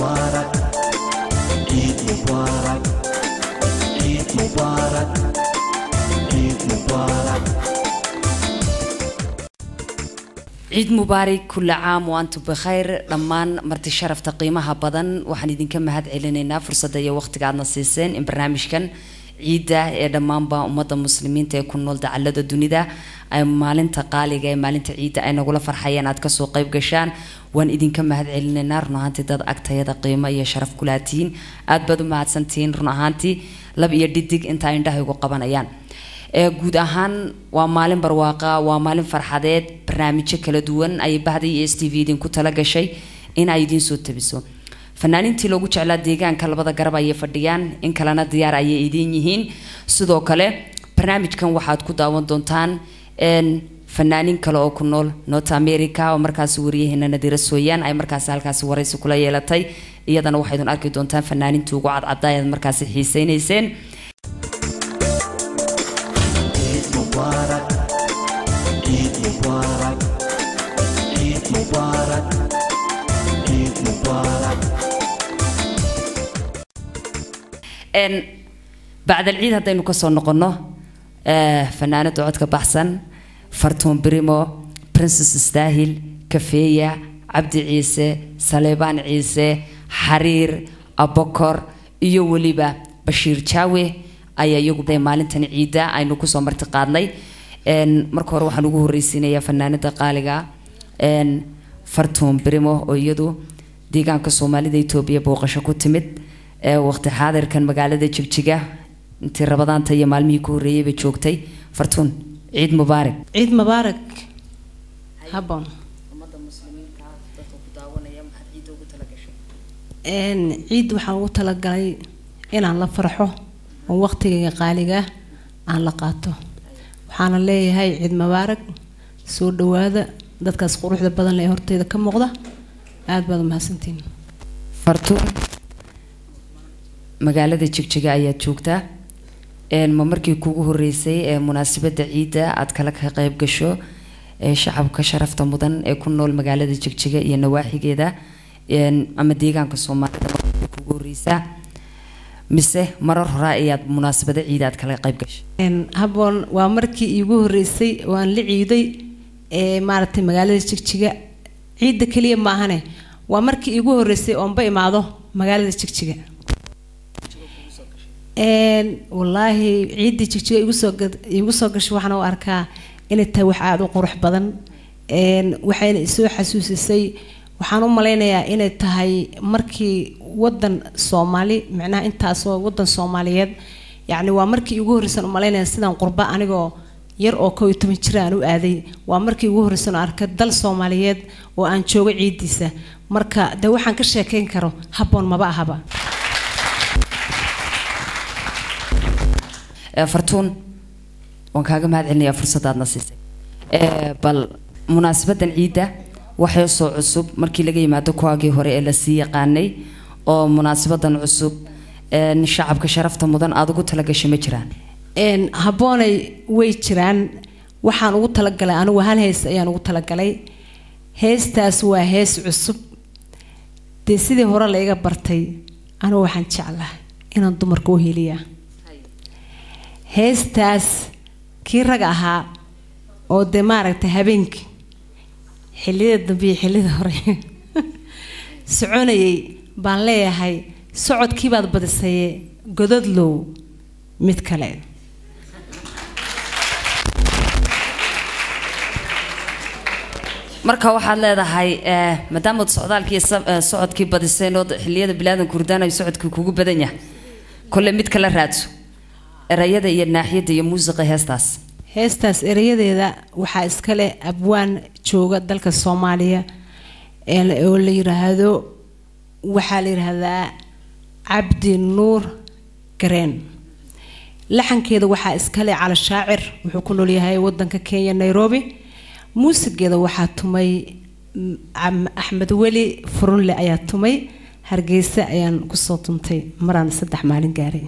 مبارك عيد مبارك عيد مبارك عيد مبارك عيد مبارك كل عام وأنتم بخير. لمان مرتي شرف تقييمها بدن وحن يدين كم هاد علينا فرصة يا وقت قعدنا سيسين إن برنامج كان عيدة لمان با أمة المسلمين تكون نولد على الدنيا ده أي مالين تقالي جاي مالين عيدة أنا أقول فرحيان أتكسو قيب قشان وان إدين كم هاد علينا نار نهانتي داد أكتر يدا قيمة يا شرف كلاتين أتبدو مع سنتين رنهانتي لب يديك أنت عنده يقو قبنا يان guud ahaan waa maalin barwaaqa waa maalin farxadeed barnaamijyo kala duwan ay bahda STV idin ku tala gashay in ay idin soo tabiso fanaaniintii loogu jeclaa deegaanka labada garab ay fadhiyaan in kalena diyaar ay idin yihiin sidoo kale barnaamijkan waxaad ku daawan doontaan fanaaniin kale oo ku nool North America oo markaas wariyaheena Nadira Sooyaan ay markaas halkaas waraysi kula yeelatay iyadana waxaad arki doontaan fanaaniintii ugu cadcadaayad markaas xiiseynayseen مبارك عيد مبارك عيد مبارك عيد مبارك ان بعد العيد هذا نكسر نقنه فنانة عودك بحسن فرتون بريمو برنسس استاهل كفية عبد عيسى سليبان عيسى حرير أبوكر يوليبا بشير تشاوي ayaa iyagu day maalintan ciida aynu ku soo marti qaadnay marka hore waxaan ugu horeysiinayaa fanaanada qaaliga Fartuun Brimo oo iyadu deegaanka Soomaalida Itoobiya booqasho ku timid waqti xaadirkan magaalada Jigjiga intii Rabadaanta iyo maalmihii ku horeeyay bay joogtay Fartuun ciid mubaarak habon umada muslimiinta dadka ku daawanaya maxaad ciid ugu tala gashay ciid waxaan ugu tala galay inaan la farxo ووقتي قالقة عن لقاته وحنا ليه هاي عيد مبارك سود وهذا ذات كاس قروح ذا بدن ليه هرتي ذا كم مقدة عاد بدن مهسنتين فرتون مقالة تشجع أيات شوكتا الممركي كوجو الرئيسي مناسبة عيدة أتكلك قيب قشو شعب كشرف تمضن يكون نول مقالة تشجع ينواحي كذا أما ديجان كسوما كوجو الرئيسة mise marar hore ayaad munaasabada ciidaad kala qayb gashay habon waa markii iigu horeysay waan la ciiday maartay magaalada Jigjiga ciida kaliya ma ahane waa markii iigu horeysay oo ba imaado magaalada Jigjiga wallahi ciidii Jigjiga iigu soo gashay waxaan u arkaa inay tahay wax aad u qurux badan waxayna isoo xasuusisay waxaan u maleynayaa inay tahay markii wadan Soomaali macnaha intaas oo wadan Soomaaliyeed yaani waa markii ugu horeysan u maleynaa sidaan qurba anigoo yar oo 12 jir aan u aaday waa markii ugu horeysan arkay dal Soomaaliyeed oo aan joogo ciidiisa marka de waxaan ka sheekeyn karo habboon maba ahaba Fartuun waan kaaga mahadcelinayaa fursadaadna siisay bal munaasabadan ciida waxay soo cusub markii laga yimaado kuwaagii hore ee la sii yaqaanay oo munaasabadan cusub shacabka sharafta mudan aad ugu tala gashay ma jiraan habboonay way jiraan waxaan ugu tala galay anigu hal hees ayaan ugu tala galay heestaas waa hees cusub de sidii hore la iga bartay anigu waxaan jeclahay inaan dumarka u heliyaa heestaas kii rag ahaa oo de maaragtay habeenkii xilliyada dambe xilliyada hore soconayay baan leeyahay socodkii baad badisay godadlow mid kale marka waxaad leedahay maadaama socdaalkii socodkii badisay oo xilliyada bilaadan kurdaan ay socodkii kugu badan yahay kulle mid kala raadso erayada iyo naaxiyada iyo muusiqa heestaas erayadeeda waxaa iska leh abwaan jooga dalka Soomaaliya oo la yiraahdo waxaa la yiraahdaa Cabdi Nuur Gareen laxankeeda waxaa iska leh Cali Shaacir wuxuu ku nool yahay wadanka Kenya Nairobi muusigeeda waxaa tumay Axmed Weli Furunle ayaa tumay Hargeysa ayaan ku soo tumtay maraan 3 maalin gaaray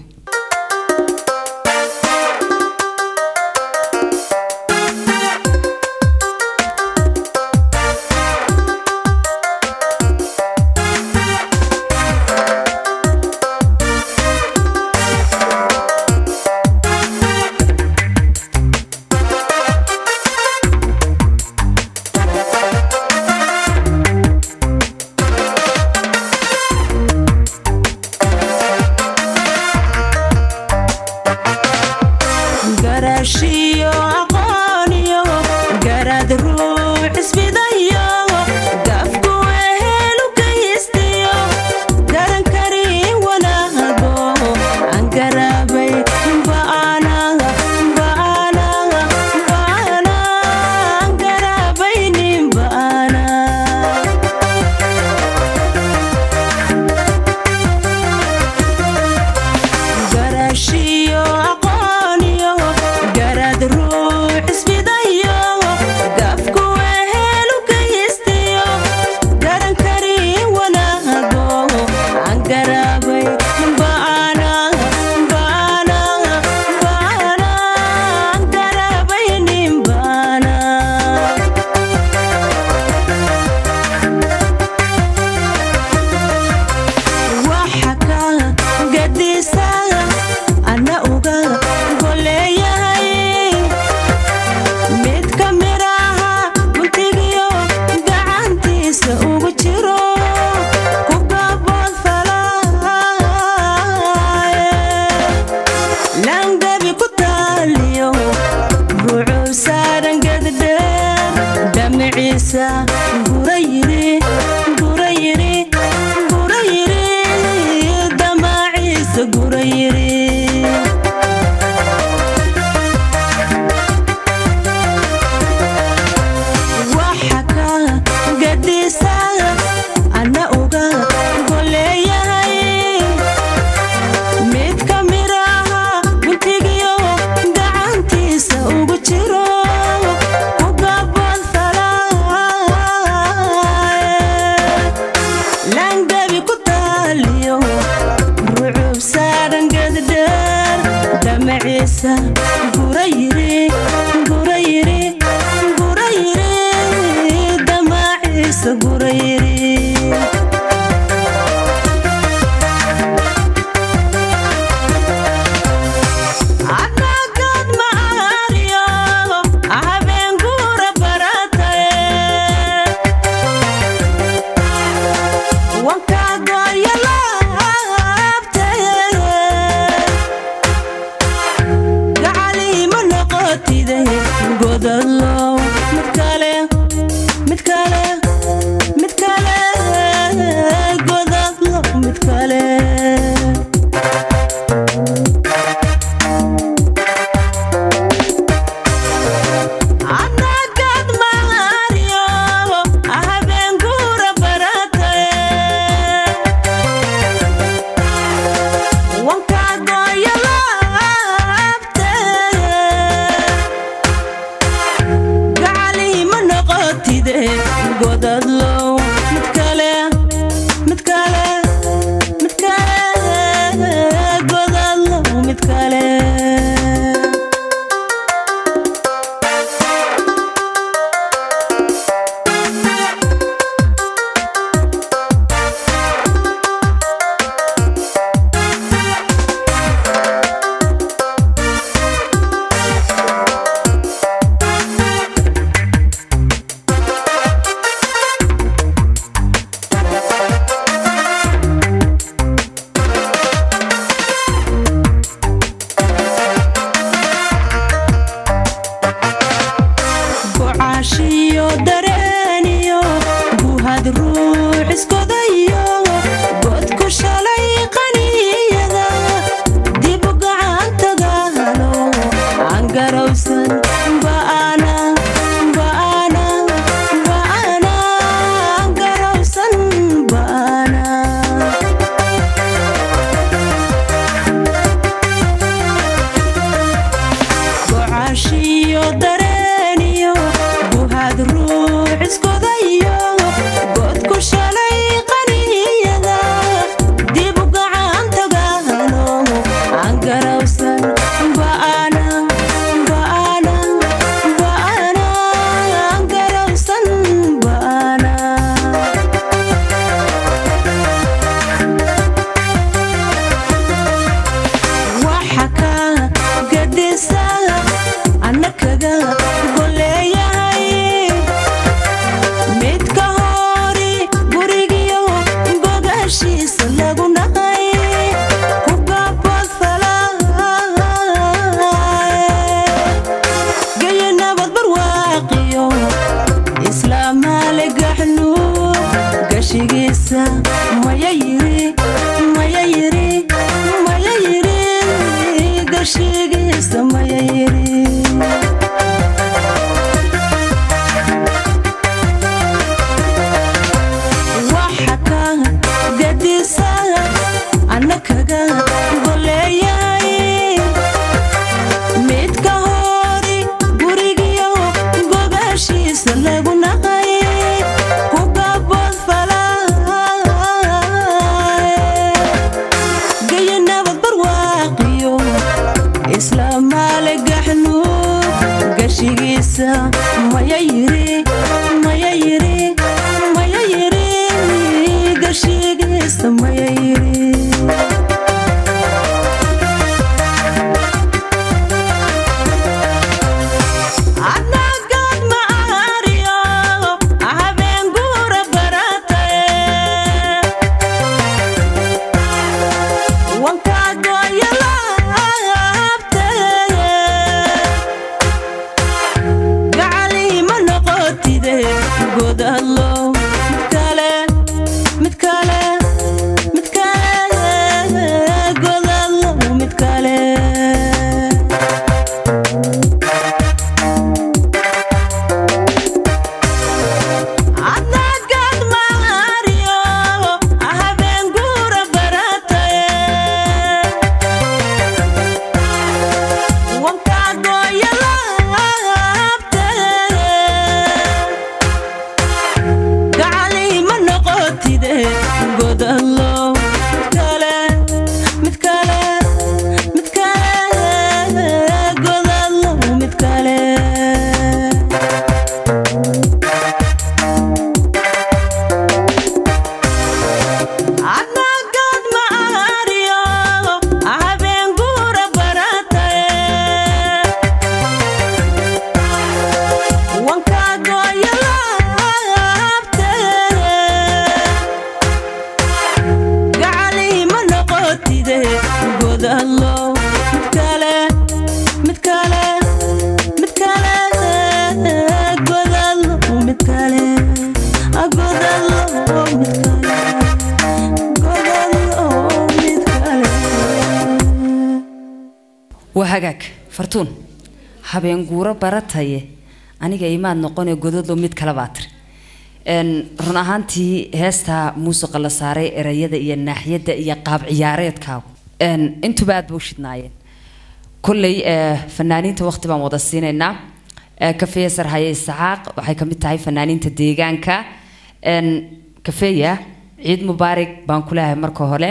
قال godalo mid kale godalo mid kale وهاجك فرتون habeen guura barataye aniga iimaad noqon ee godad loo mid kala baatir run ahaantii heesta muusiqa la saaray erayada iyo naaxiyada iyo qaab ciyaareedkaagu intuba aad buu shidnaayeen kullay fanaaniinta waqti baan wada siinaynaa kafeeya sarhaye Isxaaq waxay kamid tahay fanaaniinta deegaanka kafeeya ciid mubaarak baan ku leeyahay marka hore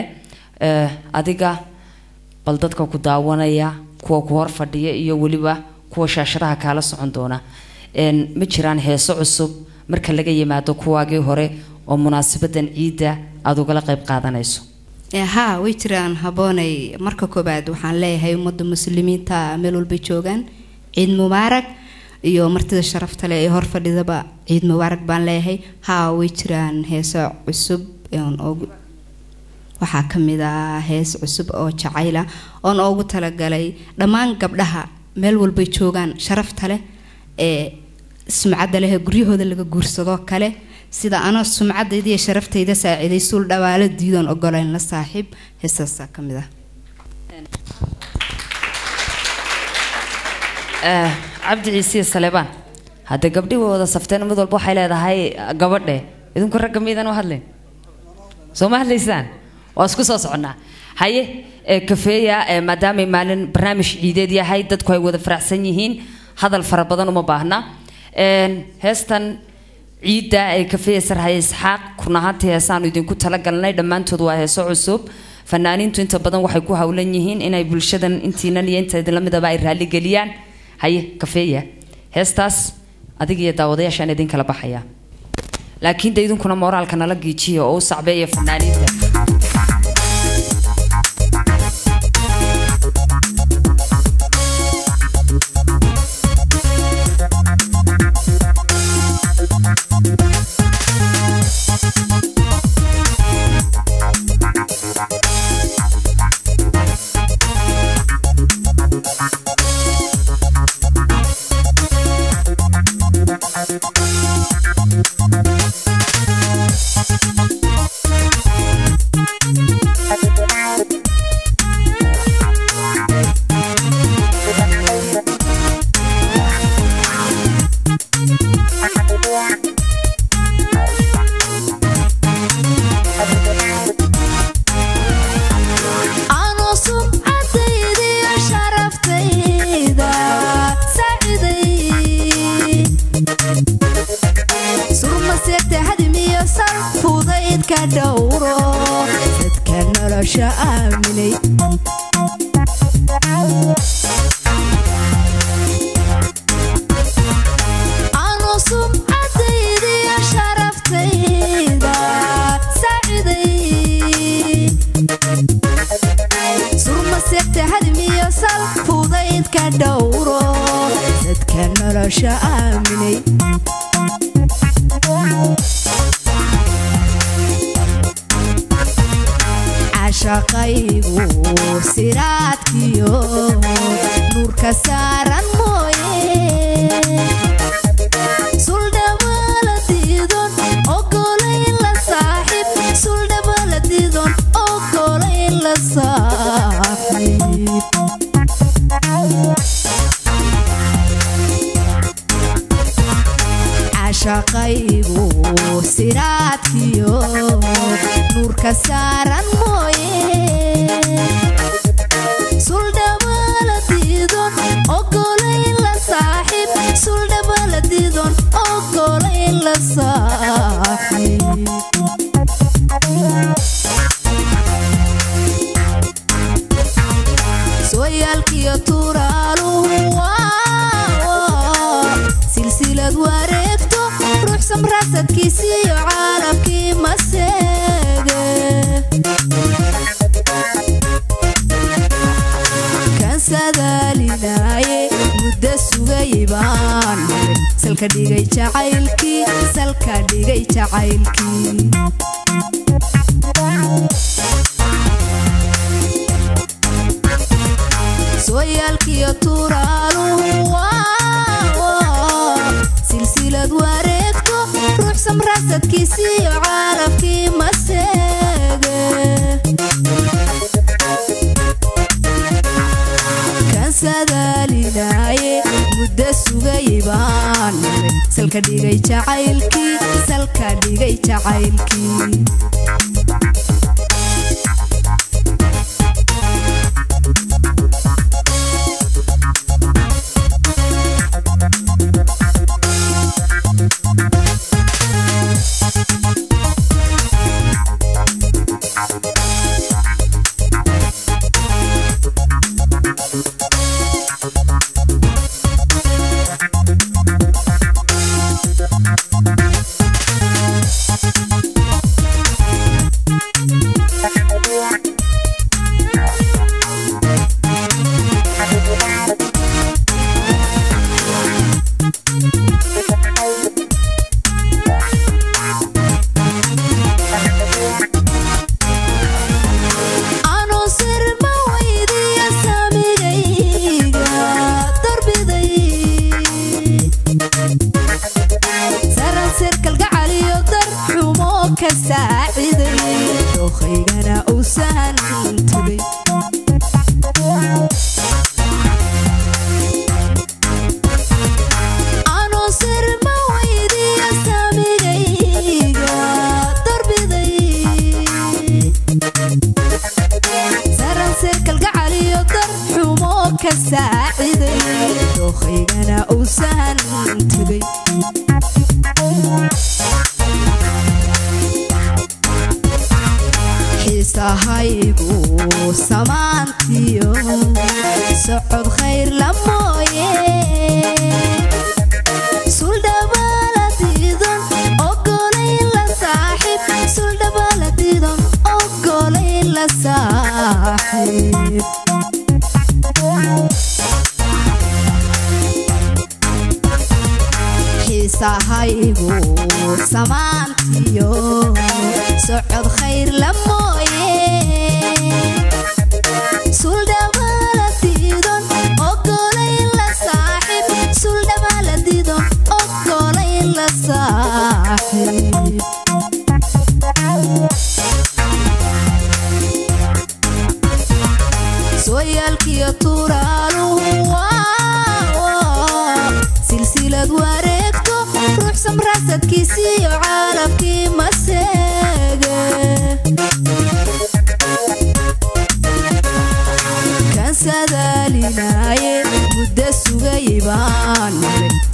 adiga bal dadka ku daawanaya kuwa ku hor fadhiya iyo waliba kuwa shaashadaha kala socon doona ma jiraan heeso cusub marka laga yimaado kuwaagii hore oo munaasabadan ciida aad uga qayb qaadanayso ها way jiraan haboonay marka koobaad waxaan leeyahay ummadda muslimiinta meel walba joogan ciid mubaarak iyo martida sharafta leh ee hor fadhidaba ciid mubaarak baan leeyahay ha way jiraan heeso cusub oo waxa kamid ah hees cusub oo jacayl ah oo ugu tala galay dhamaan gabdhaha meel walba joogan sharafta leh ee sumcadda leh guryahooda laga guursado kale sida ana sumcadayda iyo sharaftayda saaciday sul dhawaalo diidan ogolayn la saaxiib heesaas kamid ah Cabdi Ciise Salebaan hada gabdhi wada safteen mid walba waxay leedahay gabadhe idinku rag miidan u hadleen soo ma hadlaysaan واسكو soo socnaa haye kafeeya maadaama maalin barnaamij ciideed yahay dadku ay wada faraxsan yihiin hadal fara badan uma baahna heestan ciida ay kafeeya sarhaye Isxaaq kunahantii heesaan idinku tala galnay dhamaantood waa heeso cusub fanaaniintu inta badan waxay ku hawlan yihiin inay bulshadan intiinan iyo inta idin lamidaba ay raali galiyaan haye kafeeya heestaas adiga iyo daawadayaashan idin kala baxaya laakiin idinkuna moraalka nala giijiyo oo sacbeeya fanaaniinta sugayibaan salka dhigay jacaylkii salka dhigay jacaylkii sooyaalkiyo turaaluhu silsilad wareegto ruux samrasadkiisiyo caalabkii maseege kan sadaalinaaye muddo sugayibaan salka dhigay jacaylkii salka dhigay jacaylkii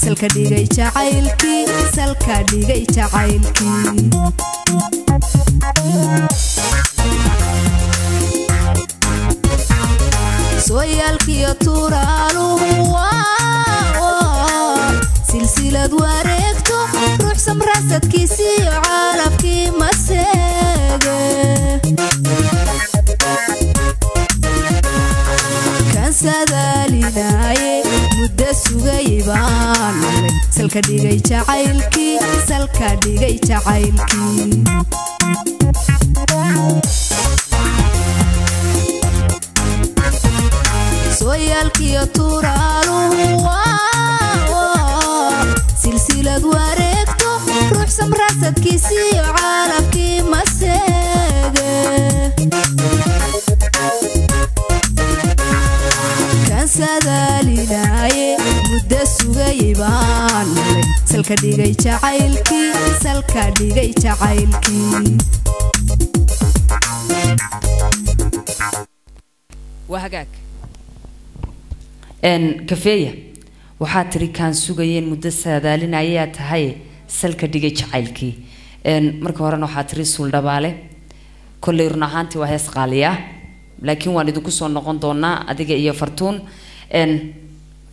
salka dhigay jacaylkii salka dhigay jacaylkii sooyaalkiyo turaaluhu silsilad wareegto ruux samrasadkiisiyo caalabkii maseege kan sadaalinaaye muddo sugayibaan salka dhigay jacaylkii salka dhigay jacaylkii sooyaalkiyo turaaluhu silsilad wareegto ruux samrasadkiisiyo caalabkii maseege kan sadaalinaaye muddo sugayibaan salka dhigay jacaylkii salka dhigay jacaylkii وهجاك إن كفاية وحاتري كان سوجين مدرسة دالين عيات هاي سلك دقيقة عيلكي إن مركورنا حاتري سول دبالة كل يرناهانتي وهي سقالية لكن والدك سون نقطنا أديك إياه فرتون إن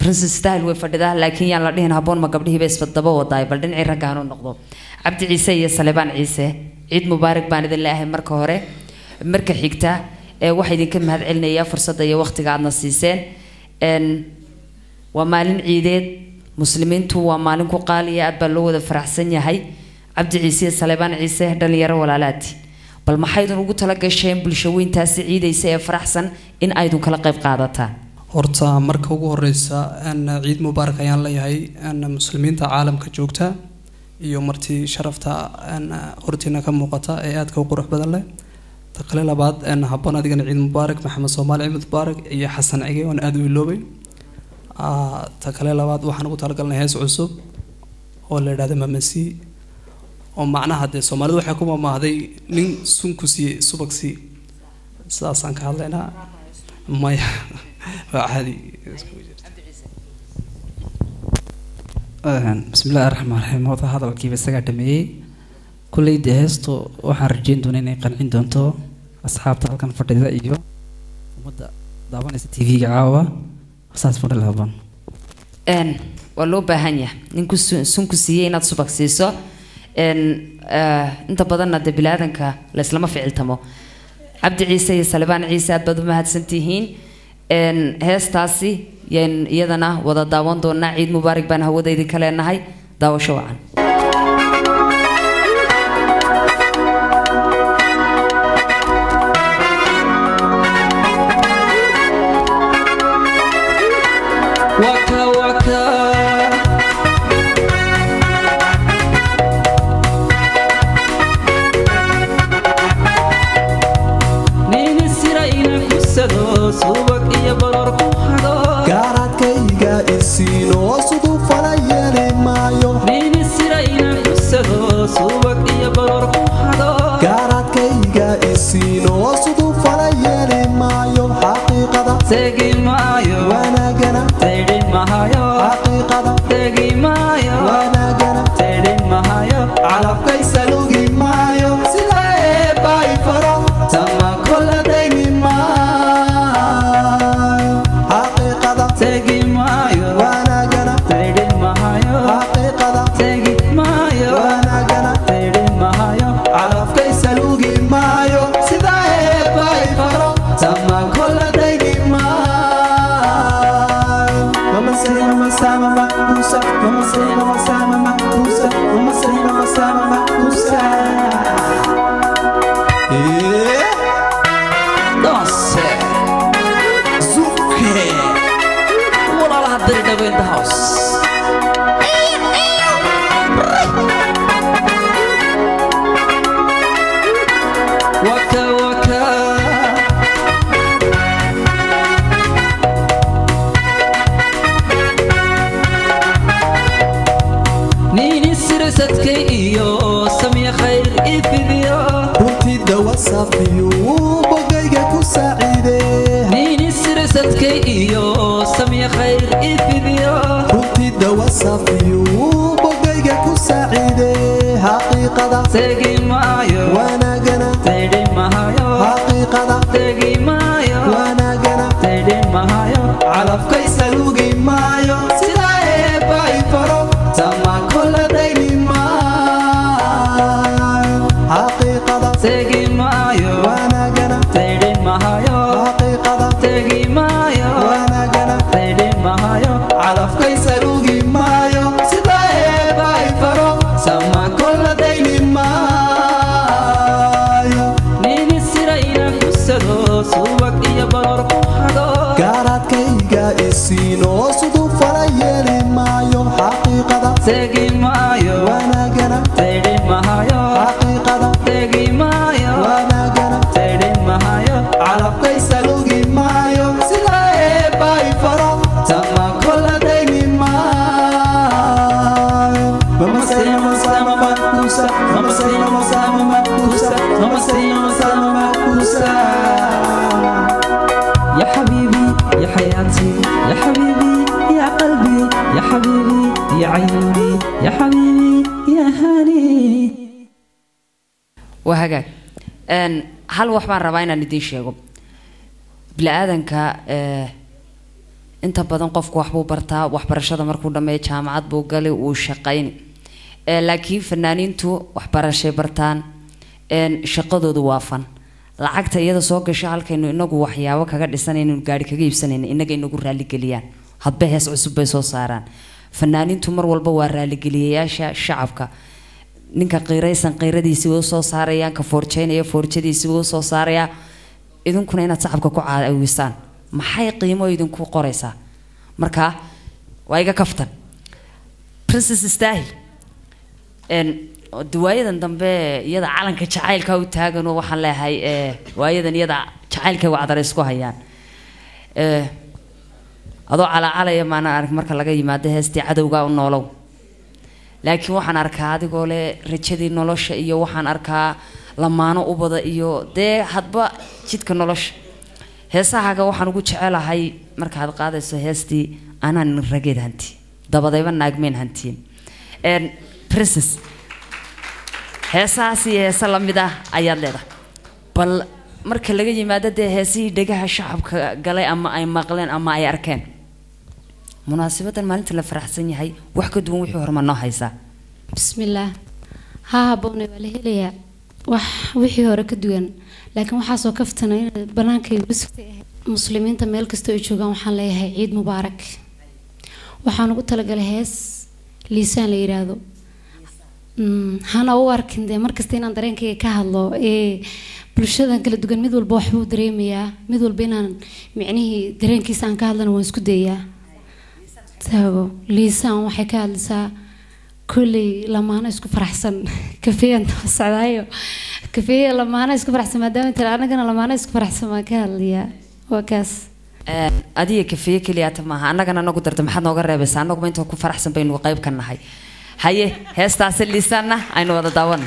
برنسس ستايل وفرده لكن يلا لين هبون ما قبله بس بالضبط وضاي بلدن عرقانو نقطه عبد عيسى يا سليمان عيسى عيد مبارك بان الله مركورة مرك حكتا واحد يمكن هذا علنا يا فرصة يا وقت قعدنا سيسين إن ومالين عيدات muslimiintu waa maalin ku qaaliya aad baa loo wada faraxsan yahay cabdi ciise Salebaan ciise dhalinyaro walaalaati bal maxaydun ugu tala gasheen bulshaweyntaasi ciidaysa ee faraxsan in aydun kala qayb qaadataan horta marka ugu horeysa ciid mubaarak ayaan leeyahay muslimiinta caalamka joogta iyo marti sharafta hortina ka muuqata ee aadka u qurux badan leh taqale labaad habboon adigana ciid mubaarak maxamed Soomaali ciid mubaarak iyo xasan cige oo aad u iloobay taqale labaad waxaan ugu talagalnay hees cusub oo la yiraahdo mamasi oo macnaha de Soomaalidu waxay ku maamahday nin sunku si subaxi saasan ka hadlaynaa maya عادي بسم الله الرحمن الرحيم هذا الكيف سجى دمي كل يدهستو وحرجين دونين قنعين دونتو أصحاب تلقن فرد إيجو ومدة دعوان تي في عاوة أساس فرد الهبان ولو بهنيا نكو سونكو سيئين أتصبح سيسو أنت بدنا دبلادنك لسلام فعلتمو عبد عيسى سلبان عيسى بدو ما هتسنتيهين heestaasi yaan iyadana wada daawan doonaa ciid mubaarak baan hawadayda ka leenahay daawasho wacan waka waka nini sira ina kusado subak iyo baror ku hado gaaradkayga isiino siduu falayeen maayo nini sira ina kusado subak iyo baror ku hado gaaradkayga isiino siduu falayeen maayo xaqiiqada tegi maayo wanaagana tegi maayo xaqiiqada tegi maayo wanaagana tegi maayo calafkaysa lugi maayo sida eebbay faro tama kolla dayni maayo xaqiiqada tegi maayo wanaagana tegi maayo xaqiiqada tegi maayo wanaagana tegi maayo calafkaysa lugi maayo sida eebbay faro tama kolla dayni maayo mama say mama sama makusa mama say mama sama makusa mama say mama sama makusa danse zuke walaalaha diridhabo in the house waka waka nini sirasadkay iyo samee khayr ifidiyo runtii dawa safiyu bogayga ku saaciide nini sirasadkay iyo samee khayr ifidiyo runtii dawa safiyu bogayga ku saaciide xaqiiqada tegi maayo wanaagana tegi maayo xaqiiqada tegi maayo wanaagana tegi maayo calafkaysa lugi maayo sida eebbay faro tama kolla dayni maayo xaqiiqada tegi maayo wanaagana tegi maayo xaqiiqada tegi maayo wanaagana tegi maayo calafkaysa lugi maayo sida eebbay faro tama kolla dayni maayo nini sira ina kusado subag iyo baror ku hado gaaradkayga isiino siduu falayeen maayo xaqiiqada tegi maayo wanaagana tegi maayo xaqiiqada tegi maayo wanaagana tegi maayo calafkaysa lugi maayo sida eebbay faro tama kolla dayni maayo mama say mama sama makusa mama say mama sama makusa mama say mama sama makusa يا حبيبي يا حياتي يا حبيبي يا قلبي يا حبيبي يا عيوني يا حبيبي يا هاني وهاجاك هل وحبان ربعنا ندين شيء بلا آذنك inta badan qofku wax buu bartaa waxbarashada markuu dhameeyo jaamacad buu galay uu shaqeyn laakiin fanaaniintu waxbarashay bartaan shaqadoodu waafan lacagta iyada soo gashay halkaynu inagu waxyaabo kaga dhisanayno gaari kaga iibsanayno inaga inagu raali galiyaan hadba hees cusub bay soo saaraan fanaaniintu mar walba waa raaligeliyayaasha shacabka ninka qiiraysan qiiradiisii wuu soo saarayaan ka forjeynaya forjadiisii wuu soo saaraya idinkuna inaad shacabka ku caawisaan maxay qiimo idinku qoraysaa marka waa iga kaftan princess Stahil duwaayadan dambe iyada calanka jacaylka u taagan oo waxaan leeyahay waayadan iyada jacaylka wacdar isku hayaan adoo calaalaya maana arag marka laga yimaado heestii cadowga u noolow laakiin waxaan arkaa adigoo le rajadii nolosha iyo waxaan arkaa lamaano u bada iyo dee hadba jidka nolosha heesahaaga waxaan ugu jecelahay markaad qaadayso heestii anaan rageed hanti dabadayba naagmeen hantiin princess heesahaasi heesa la mid ah ayaad leedahay bal marka laga yimaado dee heesihii dhegaha shacabka galay ama ay maqleen ama ay arkeen munaasabadan maalinta la faraxsan yahay wax ka duwan wixii horma noo haysaa bismillaah ها بوني ولا هليا وحي هورا كدوان لكن waxaa soo kaftanay banaanka muslimiinta meel kasta ay joogaan waxaan leeyahay ciid mubaarak waxaan ugu talagalay hees liisaan la yiraahdo hana u arkin de markasta inaan dareenkayga ka hadlo bulshada kala duwan mid walba wax uu dareemayaa mid walba inaan micnihii dareenkiisa aan ka hadlana waan isku dayaa tago liisaan waxay ka hadlaysaa كلي لما اسكو فرحسن كفيا سعدايو كفيا لما اسكو فرحسن ما دام ترى انا لما اسكو فرحسن ما كان ليا وكاس ادي كفيا كليات ما انا نوغو درت ما حد نوغا ريبس انو ما انت ku faraxsan baynu qayb ka nahay haye heestaas liisana aynu wada daawan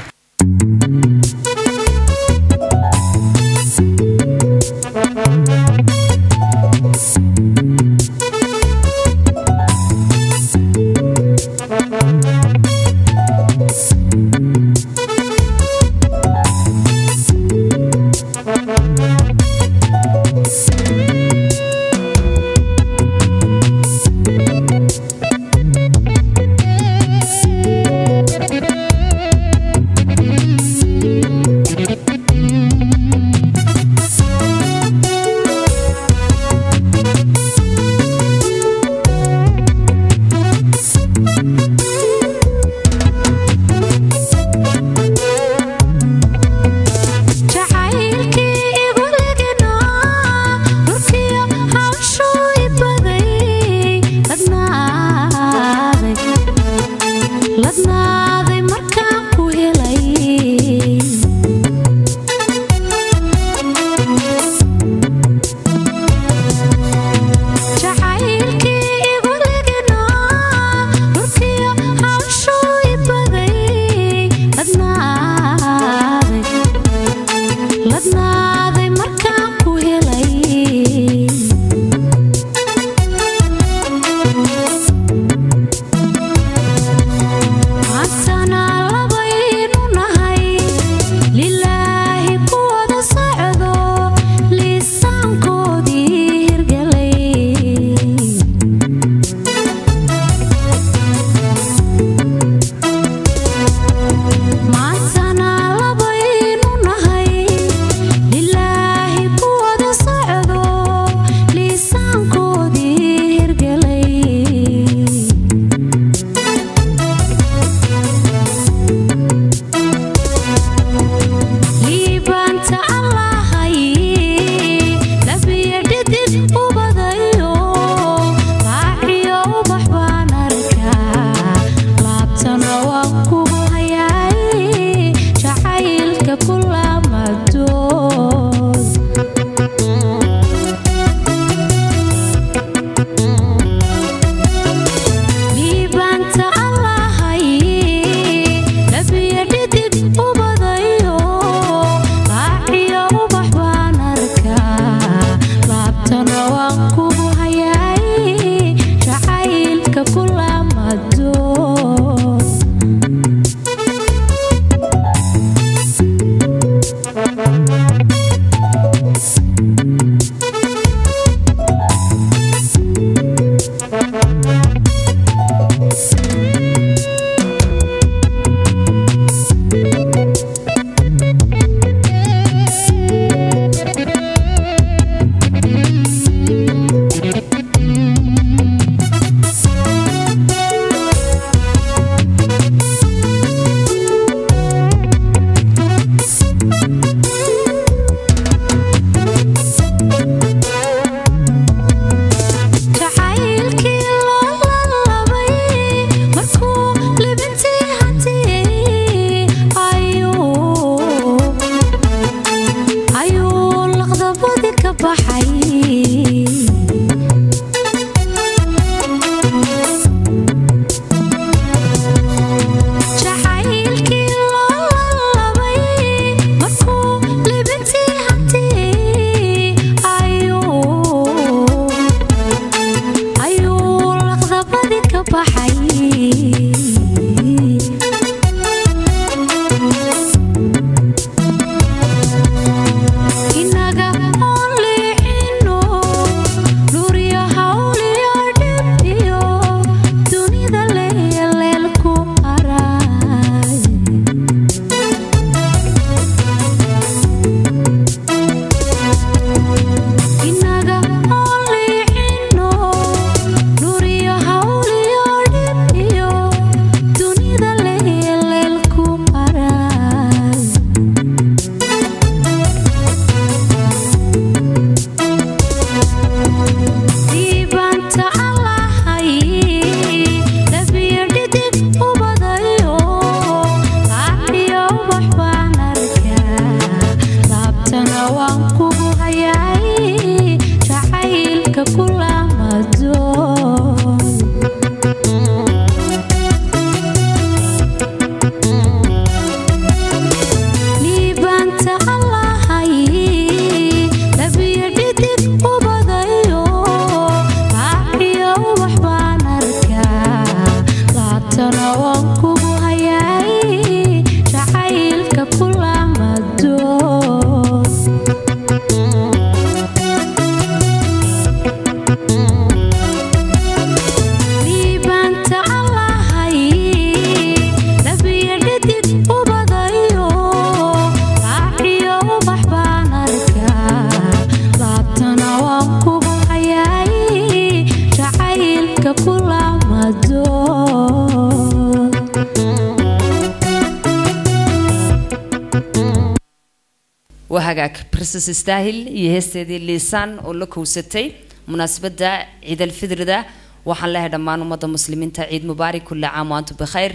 وهاجاك برسس استاهل يهستدي لسان ولا كوستي مناسبة عيد الفطر ده وحن لها دمان ومضى مسلمين عيد مبارك كل عام وأنتم بخير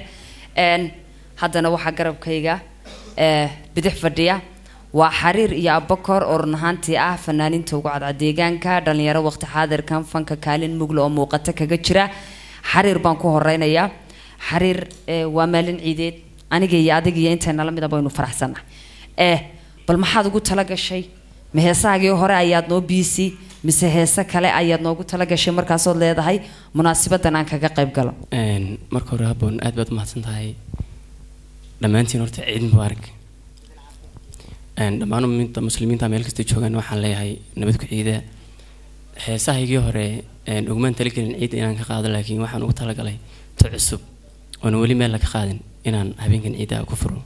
أن هذا نوح قرب كيجا بدح فردية وحرير يا بكر أورنهانتي فنانين توقعد عديجان كادن يرى وقت حاضر كان فنك كالين مغلو موقتك كجرا حرير بانكو هرينا يا حرير ومالين عيدين أنا جاي أدقي أنت أنا لم يدبوا إنه فرح سنة بل ما حد قلت لك شيء مهساجي هراء أياد نو بيسي مسهسا كلا أياد نو قلت لك شيء مركز صار لهذا هاي مناسبة أنا كقريب قلم مركز رهبون أدبت ما تنتهي لما أنت نورت عيد مبارك لما أنا من المسلمين تعمل كستيجوجان وحن لي هاي نبتك عيدة هساهيجي هراء أجمل تلك العيد أنا كقاعد لكن وحن قلت لك عليه تعصب ونولي مالك خادن إن هبين كان عيدا كفروا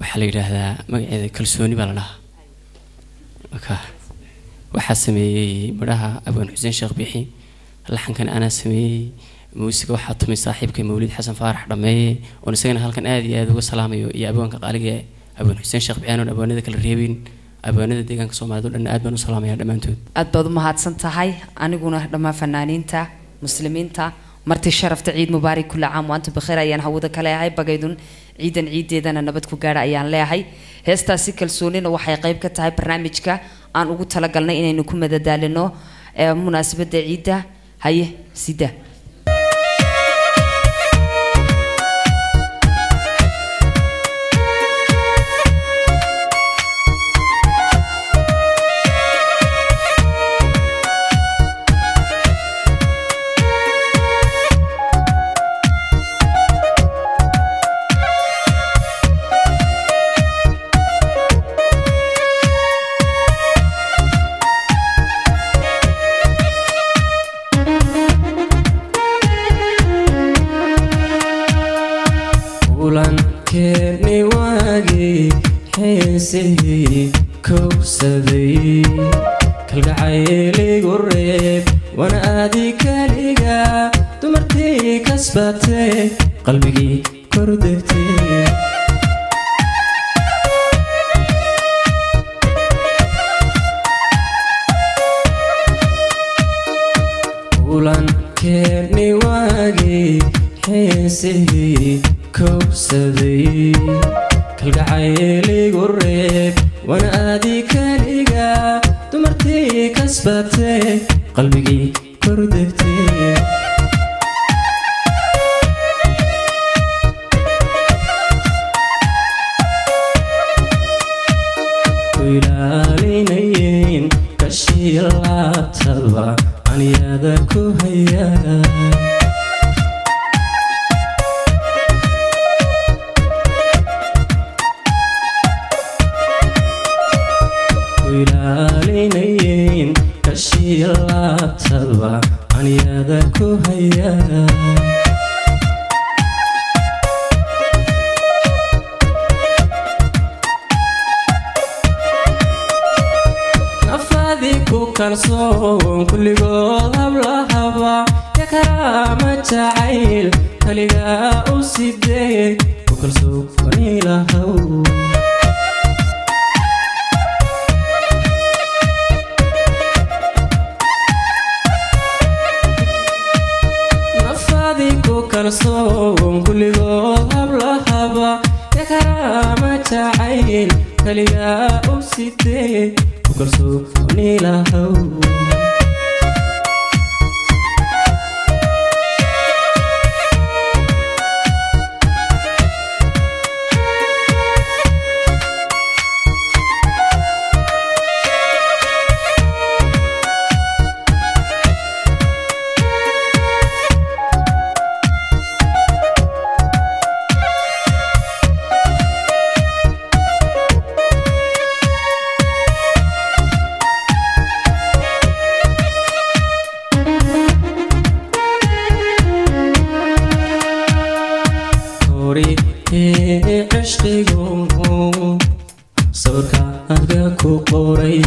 وحلي هذا ما عيدا كلسوني بلا لا وحسمي براها أبو حسين شيخ بيحي اللحن كان أنا سمي موسيقى وحط من صاحب كمولد حسن فارح رمي ونسينا هل كان آدي هذا والسلام يا أبو قالك أبو حسين شيخ بيحي أبو ندك الريبين أبو ندك ديجان كسوما دول أن أدمن والسلام يا دمانتود أدبض ما هاد سنتهاي أنا قلنا لما فنانين تا مسلمين تا مرتي شرفت عيد مبارك كل عام وأنتم بخير أيان هودا كلا هاي بقيدون عيدا نبتكو قارا أيان لا هاي هستا سيكل سونين وحي قيب كتاي برنامجك أن أقول تلقلنا إن نكون مددالنو مناسبة عيدة هاي سيدا كني واقي حسي كوسدي كالعيلي قريب وانا اديك ليقا دمرتي كسبتي قلبي كردتي ولان كني واقي حسي كوسدي كالعيلي قريب وانا اديك ليقا دمرتي كسبتي قلبي كردتي ويلالينين كشي الله تبع عن يدك وهيا ويلالينين كشي الله تبع عن يدك وهيا نفاذيك وكرصون كل قلب لهبا يا كرامة جعيل كلقاء وسيديك وكرصون ونيلهو كرصون كل قلب لهبا يا كرامة جعيل كلقاء وسيديك وكرصون ونيلهو عشقيقو صورك أغاكو قوري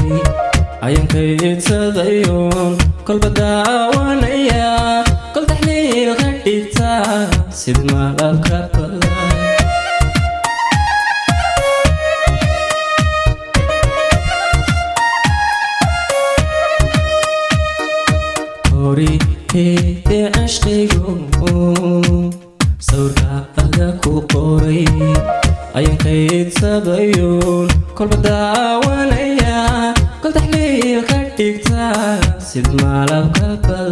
عين كيت تضيون كل بداوانيا كل تحليل غديتا سيد ما غابك كل بداونيا كل تحليل كديكتا سيد مالب كبدا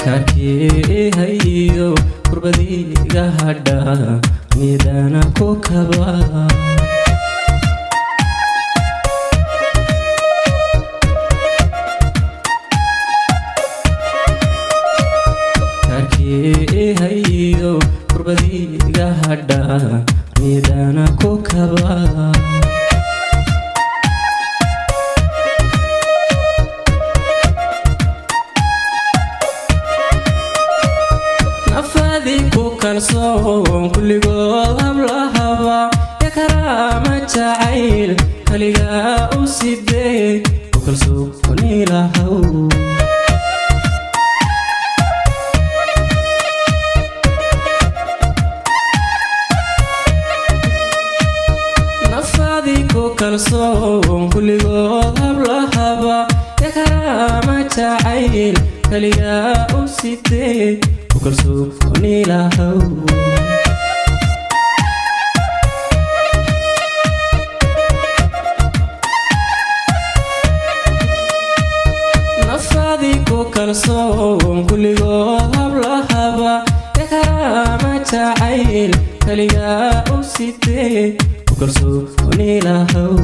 كاكي هيو كربدي غهدا ميدانا كوكبا كاكي هيو كربدي غهدا ميدانا كوكبا كالصوم كل قلب لهوا يا كرامة جعيل كليا أسيدي وكل سوقني لهو نفاذي كالصوم كل قلب لهوا يا كرامة جعيل كليا أسيدي وكل سوقني لهو نفاذي كالصوم كل قلب لهوا يا كرامة جعيل كليا أسيدي وكل سوقني لهو